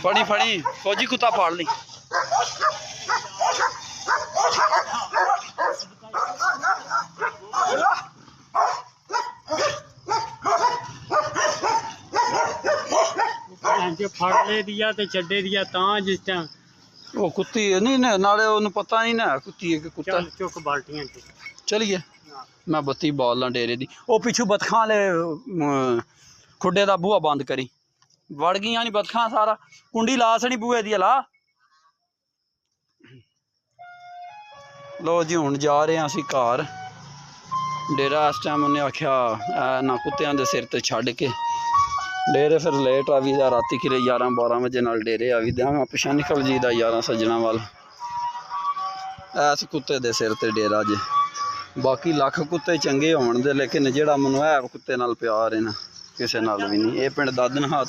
फड़ी फड़ी फौजी कुत्ता फाड़ ली। फड़ ले दिया तो छड्डे दिया तां जिस टाइम वो कुत्ती नहीं ना नाले उन्हें पता नहीं ना कुत्ती है कि कुत्ता। चुक बाल्टियां चलिए मैं बत्ती बाल ला डेरे दी। ओ पिछू बतखां ले खुडे दा बूहा बंद करी वड़ गई नहीं बतखां सारा कुंडी ला सड़ी बूहे दी ला। लो जी हुण जा रहे हैं असीं घर डेरा। इस टाइम उन्हें आख्या ना कुत्तियां दे सिर ते छड्ड के डेरे फिर लेट आ भी राती कि 11-12 बजे नाल डेरे आ भी देंगा पिछा निकल जी दा यारां सज्जना वाल। इस कुत्ते दे सिर ते डेरा जे बाकी लख कुत्ते चंगे होण दे लेकिन जेड़ा मैनूं है कुत्ते नाल प्यार है ना किसे नाल भी नहीं। ये पिंड दादन हाथ